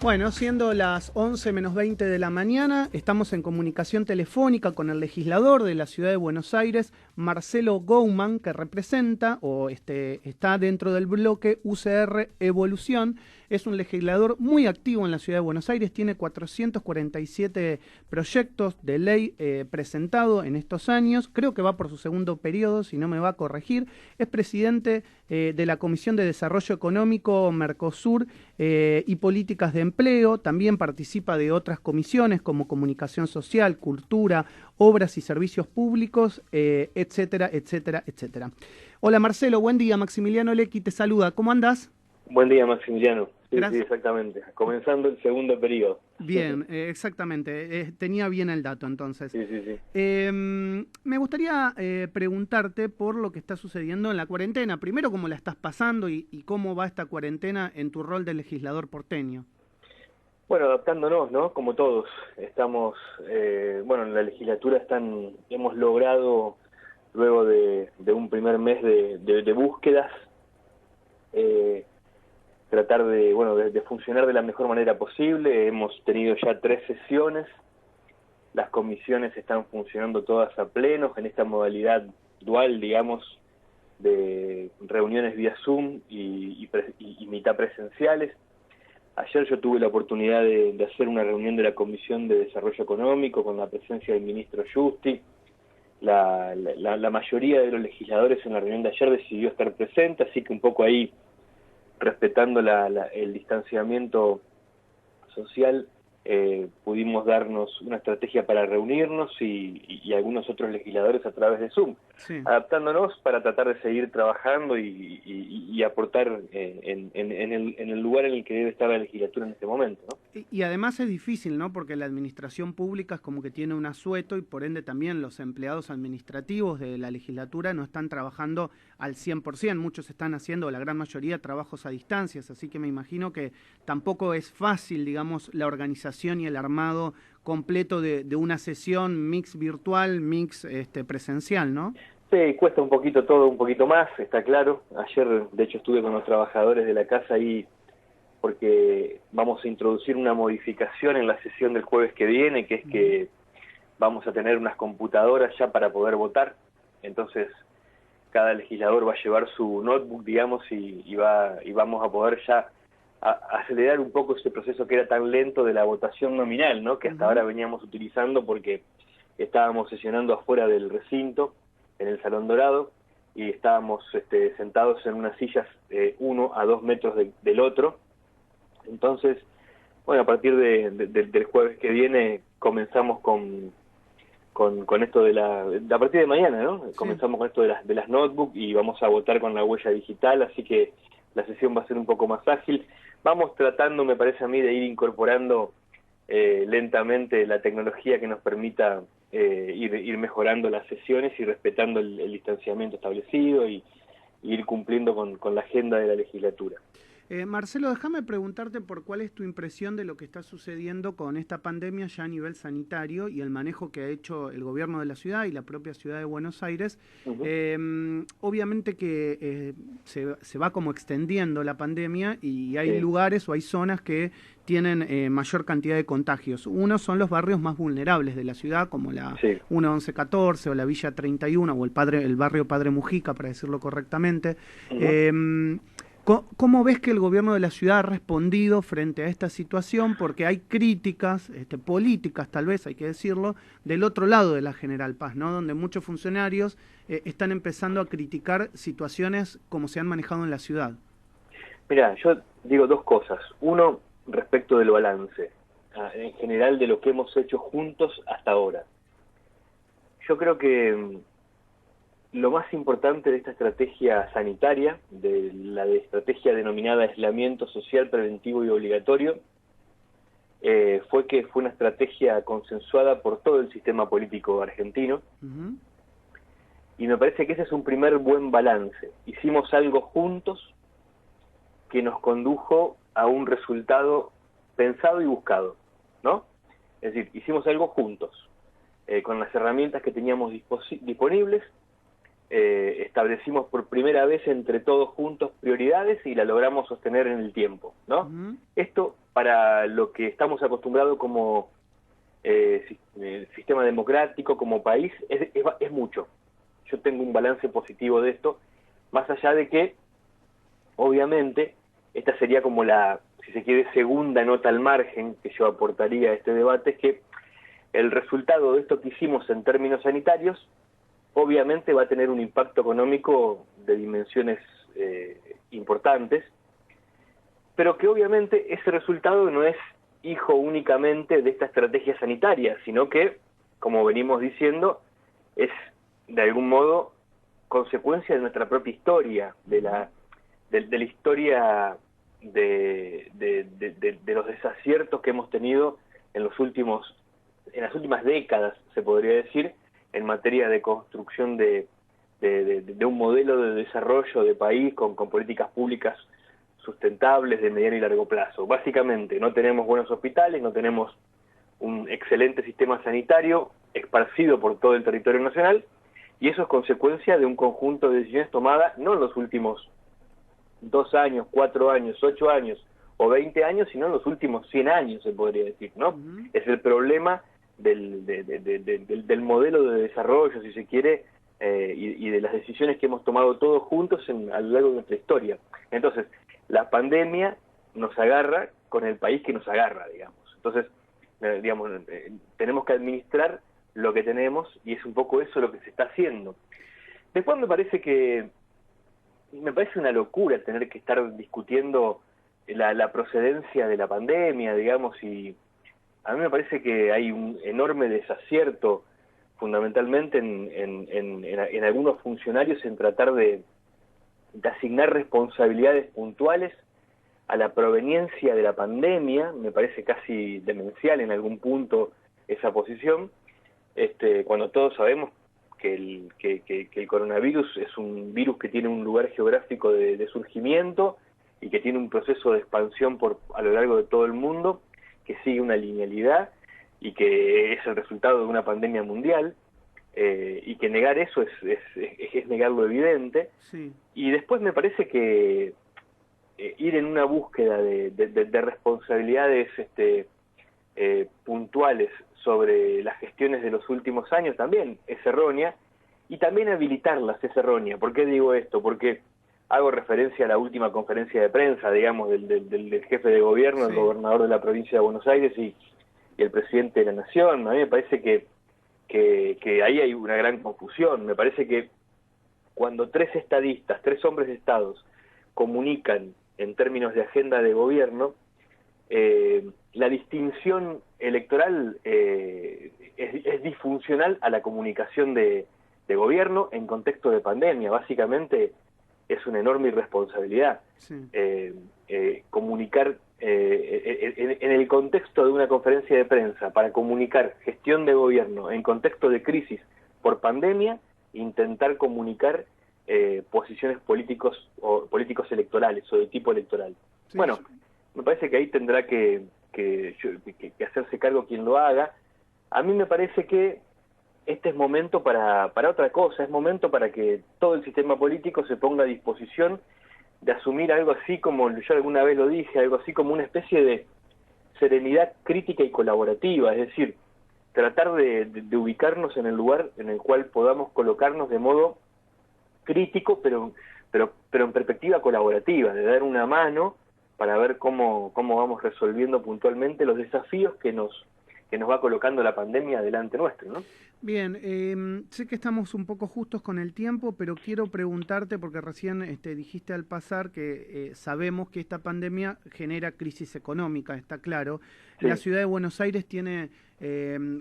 Bueno, siendo las 11 menos 20 de la mañana, estamos en comunicación telefónica con el legislador de la Ciudad de Buenos Aires, Marcelo Gouman, que representa o está dentro del bloque UCR Evolución. Es un legislador muy activo en la Ciudad de Buenos Aires, tiene 447 proyectos de ley presentado en estos años, creo que va por su segundo periodo, si no me va a corregir. Es presidente de la Comisión de Desarrollo Económico, Mercosur y Políticas de Empleo. También participa de otras comisiones como Comunicación Social, Cultura, Obras y Servicios Públicos, etcétera, etcétera, etcétera. Hola Marcelo, buen día. Maximiliano Lecchi te saluda. ¿Cómo andás? Buen día, Maximiliano. Sí, Gracias. sí, exactamente. Comenzando el segundo periodo. Bien, exactamente. Tenía bien el dato entonces. Sí, sí, sí. Me gustaría preguntarte por lo que está sucediendo en la cuarentena. Primero, cómo la estás pasando y cómo va esta cuarentena en tu rol de legislador porteño. Bueno, adaptándonos, ¿no? Como todos. Estamos, en la legislatura hemos logrado, luego de un primer mes de búsquedas, tratar de funcionar de la mejor manera posible. Hemos tenido ya 3 sesiones. Las comisiones están funcionando todas a pleno en esta modalidad dual, digamos, de reuniones vía Zoom y mitad presenciales. Ayer yo tuve la oportunidad de hacer una reunión de la Comisión de Desarrollo Económico con la presencia del ministro Justi. La mayoría de los legisladores en la reunión de ayer decidió estar presente, así que un poco ahí, respetando el distanciamiento social, pudimos darnos una estrategia para reunirnos y algunos otros legisladores a través de Zoom, Sí. adaptándonos para tratar de seguir trabajando y aportar en el lugar en el que debe estar la legislatura en este momento, ¿no? Y además es difícil, ¿no? Porque la administración pública es como que tiene un asueto y por ende también los empleados administrativos de la legislatura no están trabajando al 100%. Muchos están haciendo, la gran mayoría, trabajos a distancias. Así que me imagino que tampoco es fácil, digamos, la organización y el armado completo de una sesión mix virtual, mix presencial, ¿no? Sí, cuesta un poquito todo, un poquito más, está claro. Ayer, de hecho, estuve con los trabajadores de la casa ahí porque vamos a introducir una modificación en la sesión del jueves que viene, que es que vamos a tener unas computadoras ya para poder votar. Entonces, cada legislador va a llevar su notebook, digamos, y vamos a poder ya acelerar un poco ese proceso que era tan lento de la votación nominal, ¿no? Que hasta ahora veníamos utilizando porque estábamos sesionando afuera del recinto, en el Salón Dorado, y estábamos sentados en unas sillas 1 a 2 metros del otro. Entonces, bueno, a partir del jueves que viene comenzamos con esto a partir de mañana, ¿no? Sí. Comenzamos con esto de las notebooks y vamos a votar con la huella digital, así que la sesión va a ser un poco más ágil. Vamos tratando, me parece a mí, de ir incorporando lentamente la tecnología que nos permita ir mejorando las sesiones y respetando el distanciamiento establecido y ir cumpliendo con la agenda de la legislatura. Marcelo, déjame preguntarte por cuál es tu impresión de lo que está sucediendo con esta pandemia ya a nivel sanitario y el manejo que ha hecho el gobierno de la ciudad y la propia ciudad de Buenos Aires. Obviamente que se va como extendiendo la pandemia y hay lugares o hay zonas que tienen mayor cantidad de contagios. Unos son los barrios más vulnerables de la ciudad, como la 1114 o la Villa 31 o el barrio Padre Mujica, para decirlo correctamente. ¿Cómo ves que el gobierno de la ciudad ha respondido frente a esta situación? Porque hay críticas políticas, tal vez, hay que decirlo, del otro lado de la General Paz, ¿no? Donde muchos funcionarios están empezando a criticar situaciones como se han manejado en la ciudad. Mira, yo digo 2 cosas. Uno, respecto del balance, en general de lo que hemos hecho juntos hasta ahora. Yo creo que lo más importante de esta estrategia sanitaria, de la estrategia denominada aislamiento social preventivo y obligatorio, fue que fue una estrategia consensuada por todo el sistema político argentino. Y me parece que ese es un primer buen balance. Hicimos algo juntos que nos condujo a un resultado pensado y buscado, ¿no? Es decir, hicimos algo juntos, con las herramientas que teníamos disponibles, establecimos por primera vez entre todos juntos prioridades y la logramos sostener en el tiempo, ¿no? Esto, para lo que estamos acostumbrados como sistema democrático, como país, es mucho. Yo tengo un balance positivo de esto, más allá de que, obviamente, esta sería como la, si se quiere, segunda nota al margen que yo aportaría a este debate, es que el resultado de esto que hicimos en términos sanitarios obviamente va a tener un impacto económico de dimensiones importantes, pero que obviamente ese resultado no es hijo únicamente de esta estrategia sanitaria, sino que, como venimos diciendo, es de algún modo consecuencia de nuestra propia historia, de la historia de los desaciertos que hemos tenido en las últimas décadas, se podría decir, en materia de construcción de un modelo de desarrollo de país con políticas públicas sustentables de mediano y largo plazo. Básicamente, no tenemos buenos hospitales, no tenemos un excelente sistema sanitario esparcido por todo el territorio nacional, y eso es consecuencia de un conjunto de decisiones tomadas no en los últimos 2 años, 4 años, 8 años o 20 años, sino en los últimos 100 años, se podría decir, ¿no? Es el problema del modelo de desarrollo, si se quiere, y de las decisiones que hemos tomado todos juntos a lo largo de nuestra historia. Entonces, la pandemia nos agarra con el país que nos agarra, digamos. Entonces, tenemos que administrar lo que tenemos, y es un poco eso lo que se está haciendo. Después me parece una locura tener que estar discutiendo la procedencia de la pandemia, digamos, y a mí me parece que hay un enorme desacierto, fundamentalmente en algunos funcionarios, en tratar de asignar responsabilidades puntuales a la proveniencia de la pandemia. Me parece casi demencial en algún punto esa posición, cuando todos sabemos que el coronavirus es un virus que tiene un lugar geográfico de surgimiento y que tiene un proceso de expansión a lo largo de todo el mundo, que sigue una linealidad y que es el resultado de una pandemia mundial, y que negar eso es negar lo evidente. Sí. Y después me parece que ir en una búsqueda de responsabilidades puntuales sobre las gestiones de los últimos años también es errónea, y también habilitarlas es errónea. ¿Por qué digo esto? Porque hago referencia a la última conferencia de prensa, digamos, del jefe de gobierno, sí, el gobernador de la provincia de Buenos Aires y el presidente de la Nación. A mí me parece que ahí hay una gran confusión. Me parece que cuando 3 estadistas, 3 hombres de estados, comunican en términos de agenda de gobierno, la distinción electoral es disfuncional a la comunicación de gobierno en contexto de pandemia. Básicamente es una enorme irresponsabilidad. Sí. Comunicar en el contexto de una conferencia de prensa, para comunicar gestión de gobierno en contexto de crisis por pandemia, intentar comunicar posiciones políticos electorales o de tipo electoral. Sí, bueno, me parece que ahí tendrá que hacerse cargo quien lo haga. A mí me parece que este es momento para otra cosa, es momento para que todo el sistema político se ponga a disposición de asumir algo así como, yo alguna vez lo dije, algo así como una especie de serenidad crítica y colaborativa, es decir, tratar de ubicarnos en el lugar en el cual podamos colocarnos de modo crítico, pero en perspectiva colaborativa, de dar una mano para ver cómo vamos resolviendo puntualmente los desafíos que nos va colocando la pandemia delante nuestro, ¿no? Bien, sé que estamos un poco justos con el tiempo, pero quiero preguntarte, porque recién dijiste al pasar que sabemos que esta pandemia genera crisis económica, está claro. Sí. La ciudad de Buenos Aires tiene,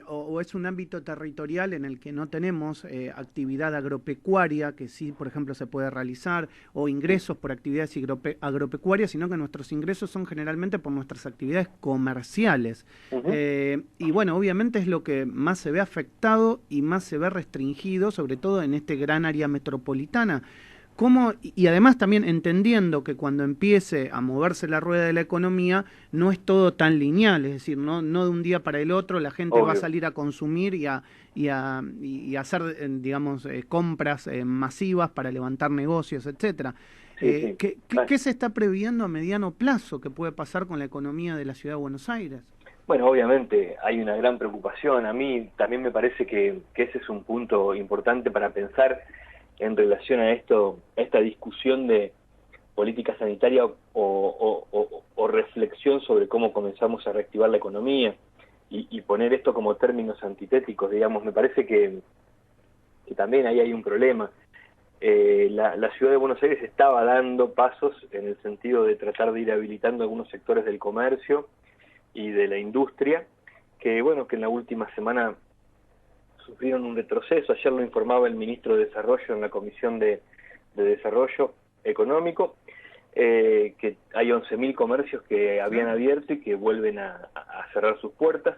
o es un ámbito territorial en el que no tenemos actividad agropecuaria, que sí, por ejemplo, se puede realizar, o ingresos por actividades agropecuarias, sino que nuestros ingresos son generalmente por nuestras actividades comerciales. Y bueno, obviamente es lo que más se ve afectado y más se ve restringido, sobre todo en este gran área metropolitana. ¿Cómo, y además también entendiendo que cuando empiece a moverse la rueda de la economía no es todo tan lineal, es decir, no de un día para el otro la gente va a Obvio. salir a consumir y a hacer, digamos, compras masivas para levantar negocios, etcétera. Sí, sí. ¿Qué se está previendo a mediano plazo que puede pasar con la economía de la ciudad de Buenos Aires? Bueno, obviamente hay una gran preocupación. A mí también me parece que ese es un punto importante para pensar en relación a esto, a esta discusión de política sanitaria o reflexión sobre cómo comenzamos a reactivar la economía y poner esto como términos antitéticos, digamos. Me parece que también ahí hay un problema. La ciudad de Buenos Aires estaba dando pasos en el sentido de tratar de ir habilitando algunos sectores del comercio y de la industria, que bueno, que en la última semana sufrieron un retroceso. Ayer lo informaba el ministro de Desarrollo en la Comisión de Desarrollo Económico, que hay 11.000 comercios que habían abierto y que vuelven a cerrar sus puertas.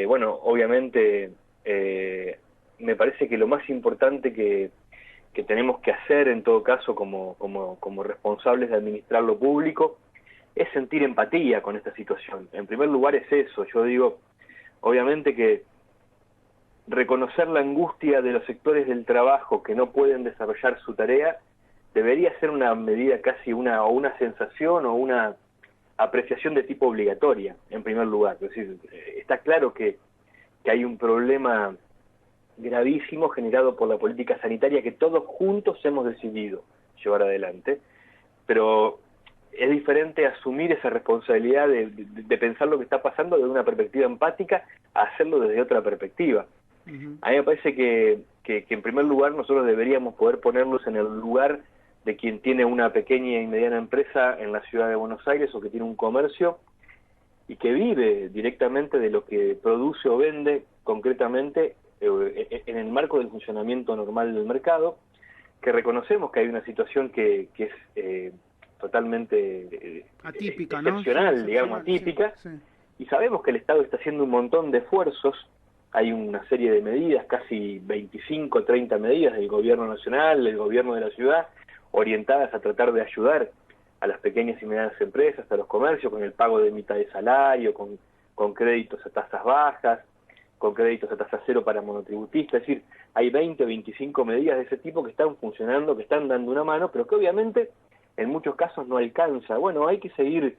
Bueno, obviamente me parece que lo más importante que tenemos que hacer en todo caso como responsables de administrar lo público es sentir empatía con esta situación. En primer lugar es eso. Yo digo, obviamente que reconocer la angustia de los sectores del trabajo que no pueden desarrollar su tarea debería ser una medida casi una sensación o una apreciación de tipo obligatoria, en primer lugar. Es decir, está claro que hay un problema gravísimo generado por la política sanitaria que todos juntos hemos decidido llevar adelante, pero es diferente asumir esa responsabilidad de pensar lo que está pasando desde una perspectiva empática a hacerlo desde otra perspectiva. A mí me parece que en primer lugar nosotros deberíamos poder ponernos en el lugar de quien tiene una pequeña y mediana empresa en la ciudad de Buenos Aires o que tiene un comercio y que vive directamente de lo que produce o vende concretamente en el marco del funcionamiento normal del mercado, que reconocemos que hay una situación que es totalmente Atípica, excepcional, ¿no? Sí, digamos, atípica, sí. y sabemos que el Estado está haciendo un montón de esfuerzos. Hay una serie de medidas, casi 25, 30 medidas del gobierno nacional, del gobierno de la ciudad, orientadas a tratar de ayudar a las pequeñas y medianas empresas, a los comercios, con el pago de mitad de salario, con créditos a tasas bajas, con créditos a tasa cero para monotributistas. Es decir, hay 20, 25 medidas de ese tipo que están funcionando, que están dando una mano, pero que obviamente en muchos casos no alcanza. Bueno, hay que seguir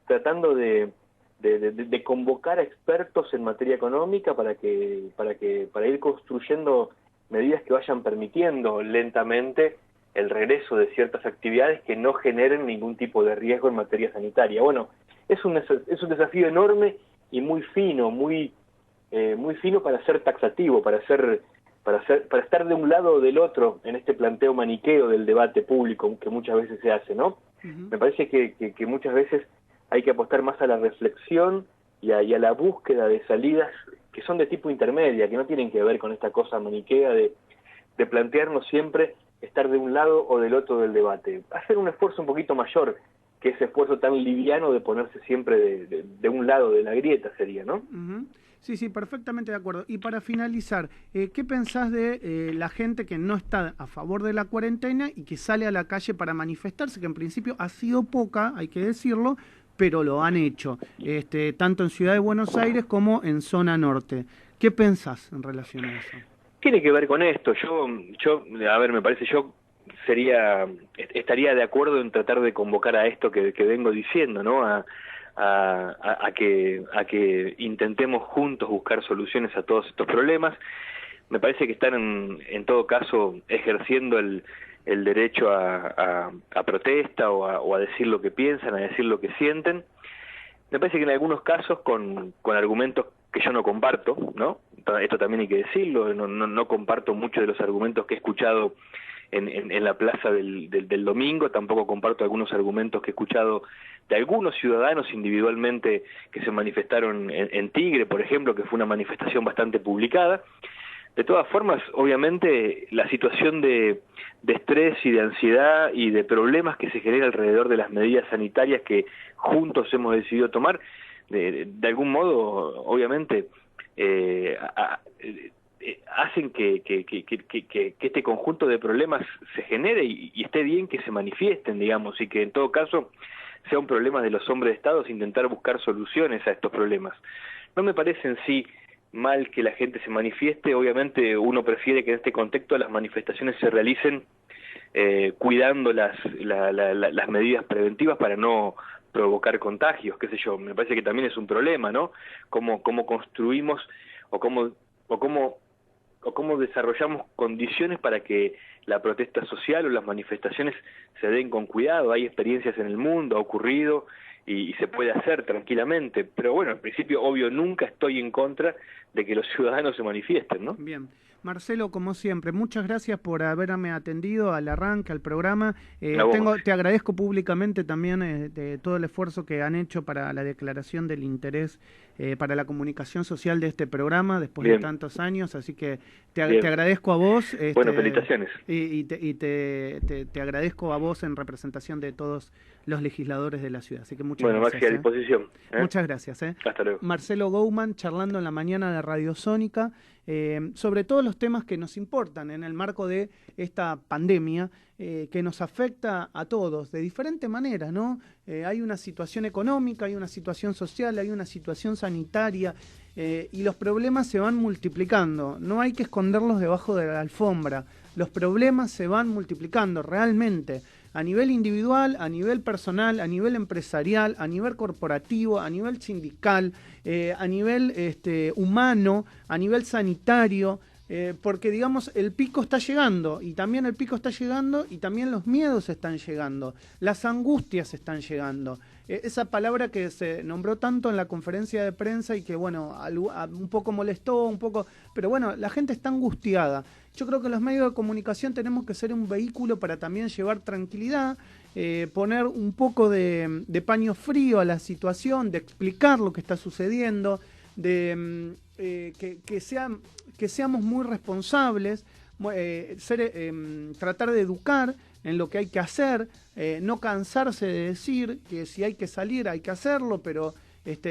tratando de convocar a expertos en materia económica para ir construyendo medidas que vayan permitiendo lentamente el regreso de ciertas actividades que no generen ningún tipo de riesgo en materia sanitaria. Bueno, es un desafío enorme y muy fino, muy fino para ser taxativo, para estar de un lado o del otro en este planteo maniqueo del debate público que muchas veces se hace, ¿no? Me parece que muchas veces hay que apostar más a la reflexión y a la búsqueda de salidas que son de tipo intermedia, que no tienen que ver con esta cosa maniquea de plantearnos siempre estar de un lado o del otro del debate. Hacer un esfuerzo un poquito mayor que ese esfuerzo tan liviano de ponerse siempre de un lado de la grieta sería, ¿no? Sí, sí, perfectamente de acuerdo. Y para finalizar, ¿qué pensás de la gente que no está a favor de la cuarentena y que sale a la calle para manifestarse, que en principio ha sido poca, hay que decirlo, pero lo han hecho, tanto en Ciudad de Buenos Aires como en zona norte? ¿Qué pensás en relación a eso? Tiene que ver con esto. Yo, a ver, me parece, yo estaría de acuerdo en tratar de convocar a esto que vengo diciendo, ¿no? A que intentemos juntos buscar soluciones a todos estos problemas. Me parece que están en todo caso ejerciendo el derecho a protesta o a decir lo que piensan, a decir lo que sienten. Me parece que en algunos casos con argumentos que yo no comparto, ¿no? Esto también hay que decirlo, no comparto muchos de los argumentos que he escuchado en la plaza del domingo, tampoco comparto algunos argumentos que he escuchado de algunos ciudadanos individualmente que se manifestaron en Tigre, por ejemplo, que fue una manifestación bastante publicada. De todas formas, obviamente, la situación de estrés y de ansiedad y de problemas que se genera alrededor de las medidas sanitarias que juntos hemos decidido tomar, de algún modo, obviamente, hacen que este conjunto de problemas se genere y esté bien que se manifiesten, digamos, y que en todo caso sea un problema de los hombres de Estado intentar buscar soluciones a estos problemas. No me parece en sí mal que la gente se manifieste, obviamente uno prefiere que en este contexto las manifestaciones se realicen cuidando las medidas preventivas para no provocar contagios, qué sé yo. Me parece que también es un problema, ¿no? Cómo construimos o cómo desarrollamos condiciones para que la protesta social o las manifestaciones se den con cuidado. Hay experiencias en el mundo, ha ocurrido y se puede hacer tranquilamente, pero bueno, en principio, obvio, nunca estoy en contra de que los ciudadanos se manifiesten, ¿no? Bien. Marcelo, como siempre, muchas gracias por haberme atendido al arranque, al programa. Te agradezco públicamente también de todo el esfuerzo que han hecho para la declaración del interés para la comunicación social de este programa después de tantos años, así que te agradezco a vos. Bueno, felicitaciones. Y te agradezco a vos en representación de todos los legisladores de la ciudad, así que muchas gracias. Maxi, a disposición. Muchas gracias. Hasta luego. Marcelo Gouman, charlando en la mañana de Radio Sónica, sobre todos los temas que nos importan en el marco de esta pandemia que nos afecta a todos de diferente manera, ¿no? Hay una situación económica, hay una situación social, hay una situación sanitaria y los problemas se van multiplicando. No hay que esconderlos debajo de la alfombra. Los problemas se van multiplicando realmente a nivel individual, a nivel personal, a nivel empresarial, a nivel corporativo, a nivel sindical, a nivel humano, a nivel sanitario, porque digamos el pico está llegando y también el pico está llegando y también los miedos están llegando, las angustias están llegando. Esa palabra que se nombró tanto en la conferencia de prensa y que bueno, un poco molestó, pero bueno, la gente está angustiada. Yo creo que los medios de comunicación tenemos que ser un vehículo para también llevar tranquilidad, poner un poco de paño frío a la situación, de explicar lo que está sucediendo, de que seamos muy responsables, tratar de educar en lo que hay que hacer, no cansarse de decir que si hay que salir hay que hacerlo, pero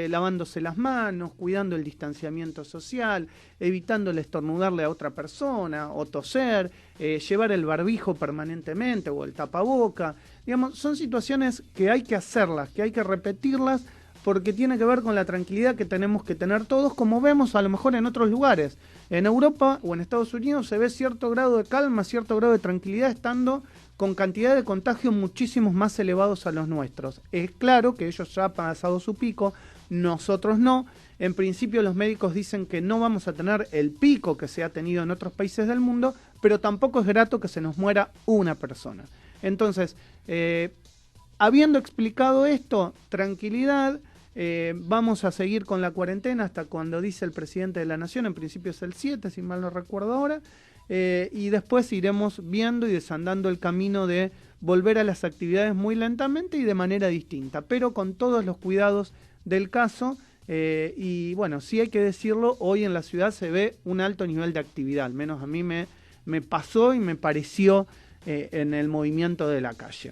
lavándose las manos, cuidando el distanciamiento social, evitando el estornudarle a otra persona o toser, llevar el barbijo permanentemente o el tapaboca. Digamos, son situaciones que hay que hacerlas, que hay que repetirlas porque tiene que ver con la tranquilidad que tenemos que tener todos, como vemos a lo mejor en otros lugares. En Europa o en Estados Unidos se ve cierto grado de calma, cierto grado de tranquilidad estando con cantidad de contagios muchísimos más elevados a los nuestros. Es claro que ellos ya han pasado su pico, nosotros no. En principio los médicos dicen que no vamos a tener el pico que se ha tenido en otros países del mundo, pero tampoco es grato que se nos muera una persona. Entonces, habiendo explicado esto, tranquilidad, vamos a seguir con la cuarentena hasta cuando dice el presidente de la Nación, en principio es el 7, si mal no recuerdo ahora, y después iremos viendo y desandando el camino de volver a las actividades muy lentamente y de manera distinta, pero con todos los cuidados del caso, y bueno, sí hay que decirlo, hoy en la ciudad se ve un alto nivel de actividad, al menos a mí me pasó y me pareció en el movimiento de la calle.